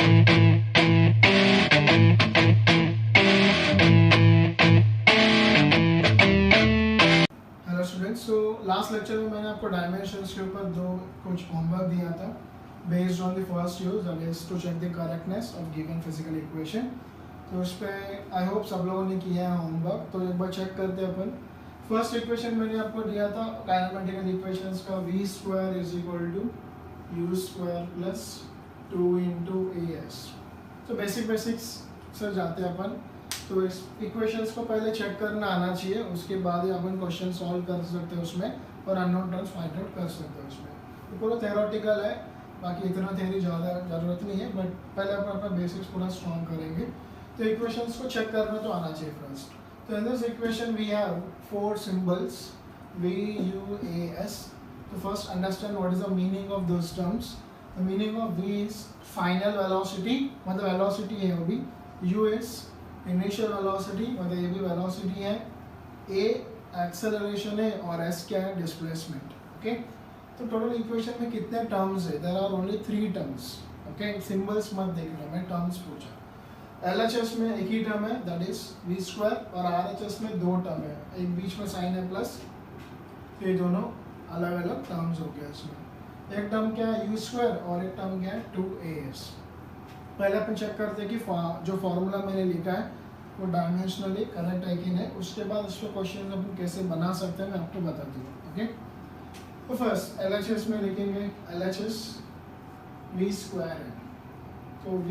Hello students, so last lecture में मैंने आपको डायमेंशंस के ऊपर कुछ होमवर्क दिया था based on the first use that is to check the correctness of given physical equation. तो उस पर आई होप सब लोगों ने किया है होमवर्क, तो एक बार चेक करते हैं अपन। फर्स्ट इक्वेशन मैंने आपको दिया था काइनेमेटिकल इक्वेशंस का, v square is equal to u square plus 2 into a s. तो बेसिक्स से जाते हैं अपन। तो इस इक्वेशंस को पहले चेक करना आना चाहिए, उसके बाद ही अपन क्वेश्चन सॉल्व कर सकते हैं उसमें और अननोन टर्म्स फाइंड आउट कर सकते हैं उसमें। तो पूरा थ्योरेटिकल है, बाकी इतना थ्योरी ज़्यादा ज़रूरत नहीं है, बट पहले अपन अपना बेसिक्स पूरा स्ट्रॉन्ग करेंगे। तो इक्वेशंस को चेक करना तो आना चाहिए फर्स्ट। तो in this equation we have 4 symbols v u a s। तो first understand what is the meaning of those terms. The meaning of v is final velocity, मतलब वेलोसिटी है वो भी। u इज इनिशियल वेलोसिटी, मतलब ये भी velocity है। a acceleration है और s क्या है, डिस्प्लेसमेंट। ओके, तो टोटल इक्वेशन में कितने टर्म्स है? There are only 3 terms. Okay, symbols मत देखना, मैं टर्म्स पूछा। LHS में एक ही टर्म है दैट इज v स्क्वायर, और RHS में 2 टर्म है, एक बीच में साइन है प्लस, ये दोनों अलग अलग टर्म्स हो गए इसमें। एक टर्म क्या है u स्क्वायर और एक टर्म क्या है 2as। पहले अपन चेक करते हैं कि जो फॉर्मूला मैंने लिखा है वो डायमेंशनली करेक्ट है कि नहीं। उसके बाद उस पर क्वेश्चन अपन कैसे बना सकते हैं मैं आपको बता दूँगा। ओके, तो फर्स्ट LHS में लिखेंगे, LHS v स्क्वायर है, तो v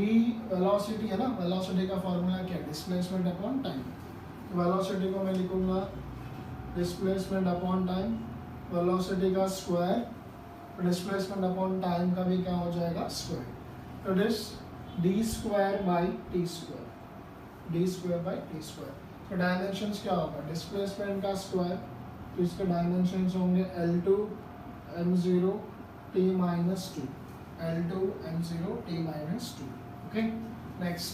वेलोसिटी है ना, वेलोसिटी का फॉर्मूला क्या है, डिस्प्लेसमेंट अपॉन टाइम। तो वेलोसिटी को मैं लिखूंगा डिस्प्लेसमेंट अपॉन टाइम, वेलोसिटी का स्क्वायर, डिस्प्लेसमेंट अपॉन टाइम का भी क्या हो जाएगा, स्क्वायर। तो this d square by T square, d square by T square. तो डायमेंशंस क्या होगा, डिस्प्लेसमेंट का स्क्वायर, तो इसके डायमेंशंस होंगे L2 m0 t minus 2, L2 m0 t minus 2। Okay, next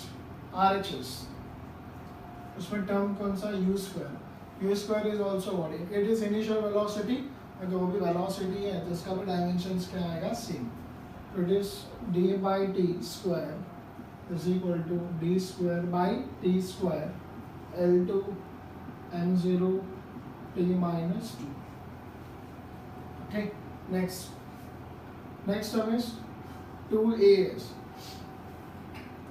RHS, उसमें टर्म कौन सा, u square. u square is also what, it is initial velocity, अगर वो भी वेलोसिटी है तो इसका भी डायमेंशंस क्या आएगा, सेम। तो it is d by T square is equal to d square by t square L2 m0 t minus 2. Okay, next term is 2as.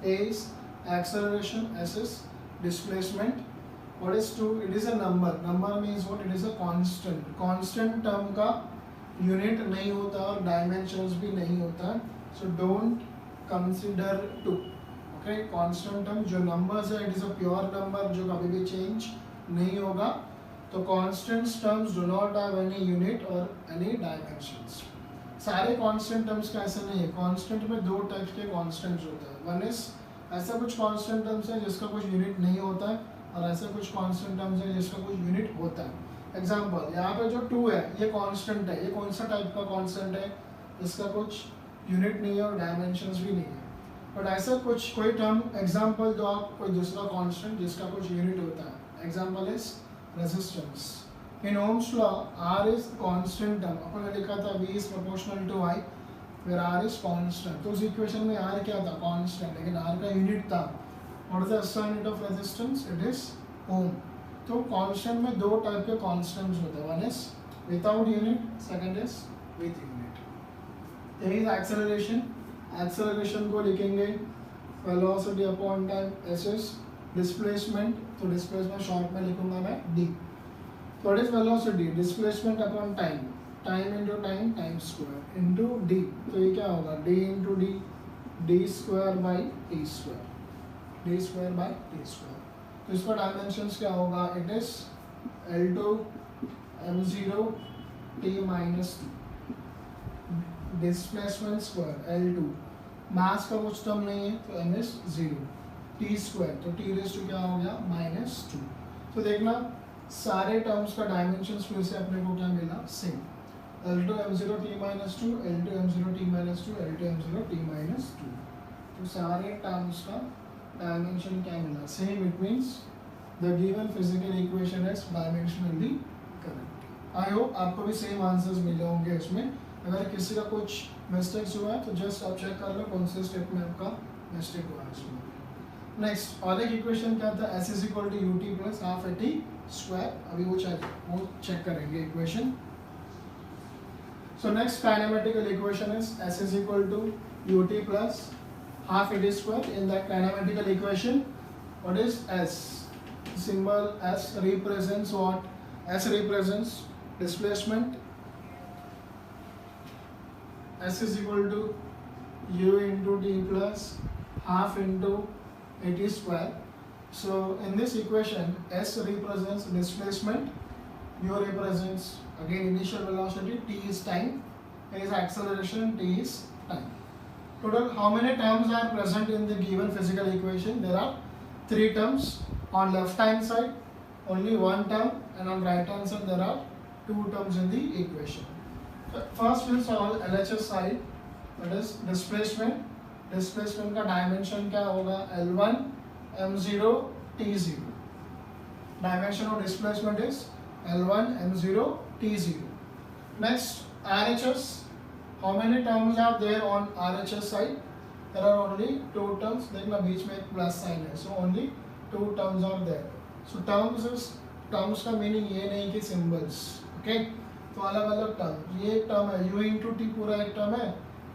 A is acceleration, s is displacement. What is 2? It is a number. Number means what? It is a constant. Constant term का unit नहीं होता और dimensions भी नहीं होता, so don't consider 2. Okay, constant term जो numbers है, it is a pure number जो कभी भी चेंज नहीं होगा। तो constant terms do not have any unit और एनी डायमेंशंस। सारे कांस्टेंट टर्म्स का ऐसा नहीं है, कांस्टेंट में 2 टाइप्स के कांस्टेंट्स होते हैं। वन इज ऐसा कुछ कांस्टेंट टर्म्स है जिसका कुछ यूनिट नहीं होता है, और ऐसा कुछ कांस्टेंट टर्म्स है जिसका कुछ यूनिट होता है। एग्जांपल, यहाँ पे जो 2 है ये कांस्टेंट है, ये कौन सा टाइप का कांस्टेंट है, इसका कुछ यूनिट नहीं है और डायमेंशंस भी नहीं है। बट ऐसा कुछ कोई टर्म, एग्जांपल दो आप, कोई दूसरा कांस्टेंट जिसका कुछ यूनिट होता है। Example is resistance. In Ohm's law R is constant term, अपन ने लिखा था V is proportional to I, फिर R इज कांस्टेंट। तो उस इक्वेशन में R क्या था, कांस्टेंट, लेकिन R का यूनिट था। What is the SI unit of resistance, it is ohm. तो कांस्टेंट में 2 टाइप के कांस्टेंट्स होते हैं, one is without unit, second is with unit. A is acceleration, acceleration को लिखेंगे velocity upon time, s is displacement, तो displacement short में लिखूंगा मैं d। तो what is velocity, displacement upon time, time into time, time square into d। तो ये क्या होगा, d into d, d square by t square, d square by t square. तो इसका डायमेंशंस क्या होगा, it is L2 m0 t minus 2, displacement square L2, मास का कुछ टर्म नहीं है तो m इज 0, t स्क्वायर, तो t रेज़ टू क्या हो गया, -2। तो देखना सारे टर्म्स का डायमेंशंस फिर से अपने को क्या मिला, same. L2 m0 t minus 2, L2 m0 t minus 2, L2 m0 t minus 2। तो सारे टर्म्स का डायमेंशन क्या मिला, same. It means the given physical equation is dimensionally correct. I hope आपको भी सेम आंसर्स मिले होंगे इसमें। अगर किसी का कुछ मिस्टेक्स हुआ है तो जस्ट आप चेक कर लो कौन से स्टेप में आपका मिस्टेक हुआ इसमें। नेक्स्ट और एक इक्वेशन क्या था, s is equal to u t plus half a t square, अभी वो चेक करेंगे equation. So next kinematical equation is s is equal to u t plus half a t square. In that kinematical equation, what is S? Symbol S represents what? S represents displacement. S is equal to u into t plus half into a t square. So in this equation, S represents displacement, u represents again initial velocity, t is time, a is acceleration, t is time. Total, how many terms are present in the given physical equation? There are 3 terms. On left hand side, only 1 term, and on right hand side, there are 2 terms in the equation. First, we'll solve LHS side. That is displacement. Displacement का dimension क्या होगा? L1 m0 t0. Dimension of displacement is L1 m0 t0. Next, RHS. How many terms are there on RHS side? There are only 2 terms. देखना बीच में एक plus sign है, so only 2 terms are there. So terms का meaning ये नहीं कि symbols, okay? तो अलग अलग टर्म, ये एक टर्म है u into t पूरा एक टर्म है,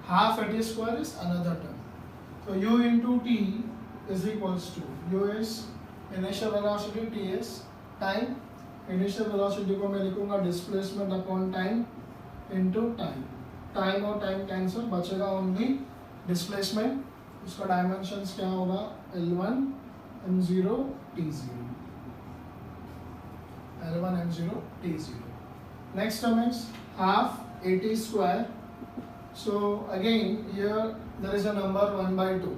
half a t square is another term. So u into t is equals to, u is initial velocity, t is time. Initial velocity को मैं लिखूँगा displacement upon time into time. Time और time cancel, बचेगा only displacement. उसका dimensions क्या होगा? L1 m0 t0. L1 m0 t0. Next term is half at square. So again here there is a number 1 by 2,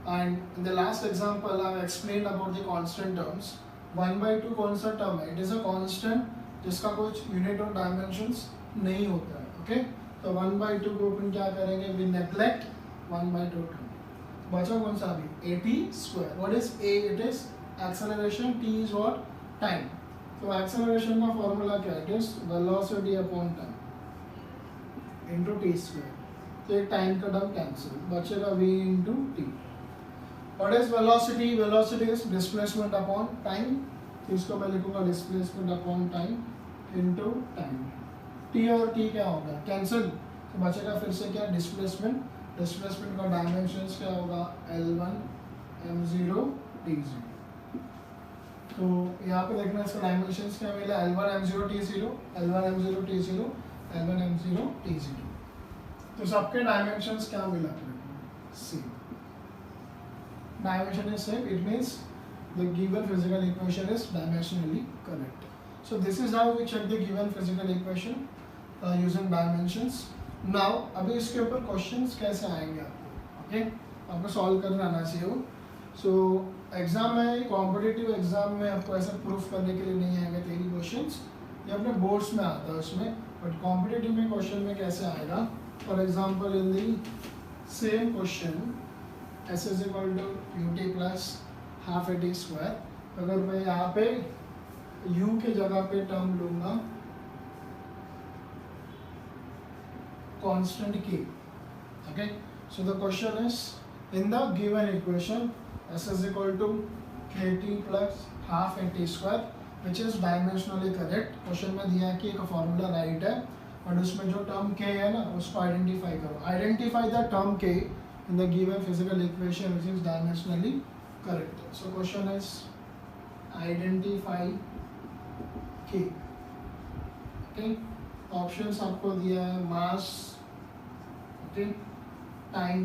and in the last example I have explained about the constant terms. 1 by 2 कौन सा term है? It is a constant जिसका कुछ unit और dimensions नहीं होता है, okay? तो 1 by 2 को अपन क्या करेंगे? We neglect 1 by 2 term. बचा कौन सा अभी? at square. What is a? It is acceleration. T is what? Time. तो acceleration का फॉर्मूला क्या है? It is velocity upon time into t square. तो एक टाइम का टर्म कैंसिल, बचेगा v into t. What is velocity? Velocity is displacement upon time. तो इसको मैं लिखूंगा displacement upon time into time. t और t क्या होगा? कैंसिल, तो बचेगा फिर से क्या? डिस्प्लेसमेंट. डिस्प्लेसमेंट का डायमेंशंस क्या होगा? L1 m0 t0. तो यहाँ पे देखना इसका डायमेंशंस क्या मिला? L1 m0 t0, L1 m0 t0, L1 m0 t0. तो सबके डायमेंशंस क्या मिला? Same. Dimension is same. It means the given physical equation is dimensionally correct. So this is how we check the given physical equation using dimensions. Now अभी इसके ऊपर questions कैसे आएंगे आपको? Okay, आपको solve करना आना चाहिए वो. So एग्जाम में, कॉम्पिटिटिव एग्जाम में आपको ऐसा प्रूफ करने के लिए नहीं आएगा तेरी क्वेश्चंस, ये अपने बोर्ड्स में आता है उसमें, बट कॉम्पिटिटिव में क्वेश्चन में कैसे आएगा? For example in the same question s is equal to u t plus half a t square, अगर मैं यहाँ पे u के जगह पे टर्म लूँगा constant k. Okay, so the question is in the given equation s is equal to kt plus half a t square, which is dimensionally correct. Question में दिया कि एक फॉर्मूला राइट है और उसमें जो टर्म k है ना उसको आइडेंटिफाई करो. Identify the term k in the given physical equation which is dimensionally correct. So question is identify k. Okay, options आपको दिया है mass, okay, time,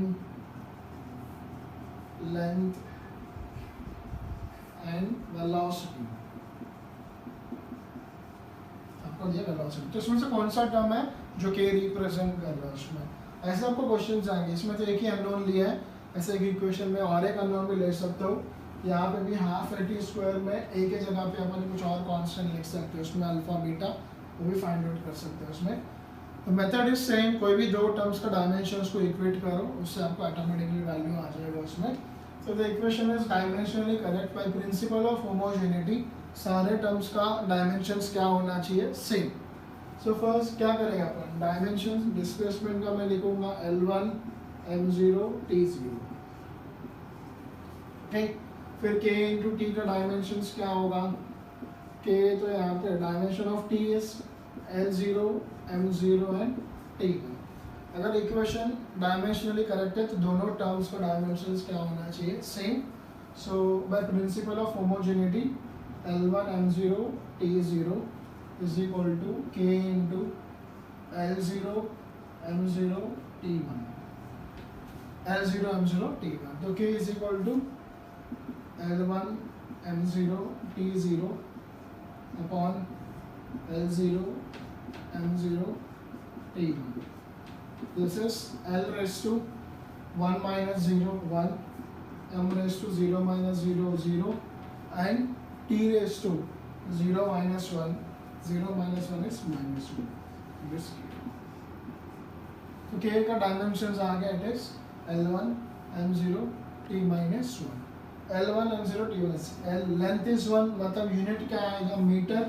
length and velocity. आपको दिया वेलोसिटी, तो इसमें से कौन सा टर्म है जो के रिप्रेजेंट कर रहा है उसमें? ऐसे आपको क्वेश्चन आएंगे. इसमें तो एक ही अननोन लिया है, ऐसे एक इक्वेशन में और एक अननोन भी ले सकते हो. यहाँ पे भी हाफ ए टी स्क्वायर में एक ही जगह पे अपन कुछ और कांस्टेंट लिख सकते हो, उसमें अल्फा बीटा वो भी फाइंड आउट कर सकते हो उसमें. तो मेथड इज सेम, कोई भी दो टर्म्स का डायमेंशंस को इक्वेट करो, उससे आपको ऑटोमेटिकली वैल्यू आ जाएगा उसमें. तो the equation is dimensionally correct by principle of homogeneity. सारे टर्म्स का डायमेंशंस क्या होना चाहिए? सेम. सो फर्स्ट क्या करेंगे अपन? डायमेंशंस डिस्प्लेसमेंट का मैं लिखूंगा L1 m0 t0. ओके। फिर k इंटू टी का डायमेंशंस क्या होगा, k तो यहाँ पे dimension of t is L0 M0 and T1। अगर इक्वेशन डायमेंशनली करेक्ट है तो दोनों टर्म्स का डायमेंशंस क्या होना चाहिए, same. So by principle of homogeneity L1 M0 T0 is equal to k into L0 M0 T1, L0 M0 T1। तो k is equal to L1 M0 T0 upon L0 M0 T1। This is L raised to 1 minus 0 1, M raised to 0 minus 0 0 and T raised to 0 minus 1, 0 minus 1 is minus 2। This तो k का dimensions आ गया, it is L1 M0 T minus 1। L1 M0 T1 is L length is 1, मतलब unit क्या आएगा, metre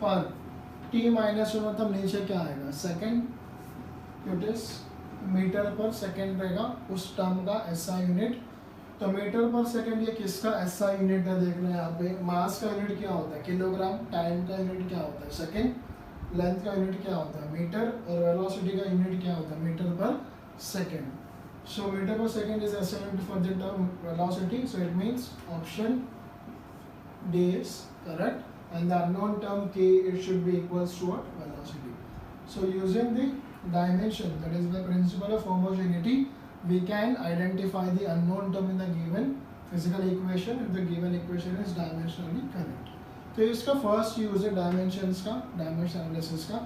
पर। T minus 1 मतलब नीचे क्या आएगा, सेकेंड, इट इज मीटर पर सेकेंड रहेगा उस टर्म का SI यूनिट। तो मीटर पर सेकेंड ये किसका SI यूनिट है, देख रहे हैं यहाँ पे। मास का यूनिट क्या होता है, किलोग्राम। टाइम का यूनिट क्या होता है, सेकेंड। लेंथ का यूनिट क्या होता है, मीटर। और वेलोसिटी का यूनिट क्या होता है, मीटर पर सेकेंड। सो मीटर पर second is SI unit for the term velocity. So it means option D is correct, and the unknown term k, it should be equals to what, velocity. So using the dimension, that is the principle of homogeneity, we can identify the unknown term in the given physical equation if the given equation is dimensionally correct. तो इसका first use है dimensions का, dimension analysis का।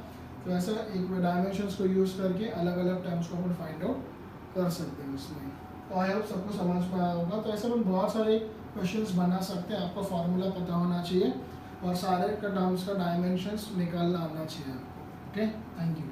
तो ऐसा एक dimensions को use करके अलग अलग टर्म्स को अपन फाइंड आउट कर सकते हैं उसमें। तो आई होप सबको समझ में आया होगा। तो ऐसे में बहुत सारे क्वेश्चंस बना सकते हैं, आपको फॉर्मूला पता होना चाहिए और सारे का टर्म्स का डायमेंशंस निकालना आना चाहिए आपको। Okay, thank you.